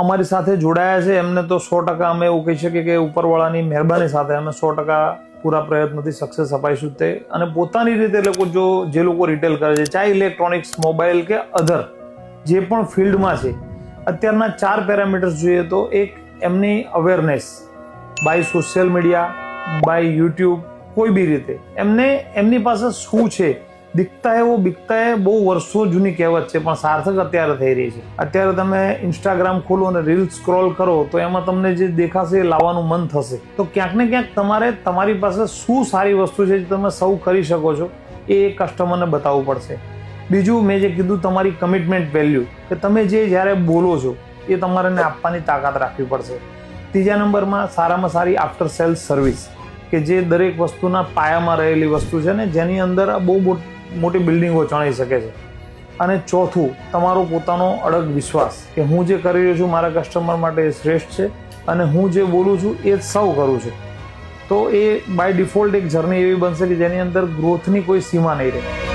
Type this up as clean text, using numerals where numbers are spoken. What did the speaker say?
અમારી સાથે જોડાયા છે એમને તો 100% અમે એવું કહી શકીએ કે ઉપરવાળાની મહેરબાની સાથે અમે 100% પૂરા પ્રયત્નથી સક્સેસ અપાઈશું તે. અને પોતાની રીતે લોકો જે લોકો રિટેલ કરે છે, ચાહે ઇલેક્ટ્રોનિક્સ, મોબાઈલ કે અધર જે પણ ફિલ્ડમાં છે, અત્યારના 4 પેરામીટર્સ જોઈએ તો એક એમની awareness by social media, by YouTube, કોઈ બી રીતે એમની પાસે શું છે, દિખતા હે વો બિકતા હે બહુ વર્ષો જૂની કહેવત છે પણ સાર્થક અત્યારે થઈ રહી છે. અત્યારે તમે ઇન્સ્ટાગ્રામ ખોલો અને રીલ સ્ક્રોલ કરો તો એમાં તમને જે દેખાશે એ લાવવાનું મન થશે. તો ક્યાંક ને ક્યાંક તમારે તમારી પાસે શું સારી વસ્તુ છે જે તમે સૌ કરી શકો છો એ કસ્ટમરને બતાવવું પડશે. બીજું મેં જે કીધું તમારી કમિટમેન્ટ વેલ્યુ, કે તમે જે જ્યારે બોલો છો એ તમારે આપવાની તાકાત રાખવી પડશે. ત્રીજા નંબરમાં સારામાં સારી આફ્ટર સેલ્સ સર્વિસ, કે જે દરેક વસ્તુના પાયામાં રહેલી વસ્તુ છે ને જેની અંદર બહુ મોટી બિલ્ડિંગો ચણાઈ શકે છે. અને ચોથું, તમારો પોતાનો અડગ વિશ્વાસ કે હું જે કરી રહ્યો છું મારા કસ્ટમર માટે એ શ્રેષ્ઠ છે અને હું જે બોલું છું એ જ સૌ કરું છું. તો એ બાય ડિફોલ્ટ એક જર્ની એવી બનશે કે જેની અંદર ગ્રોથની કોઈ સીમા નહીં રહે.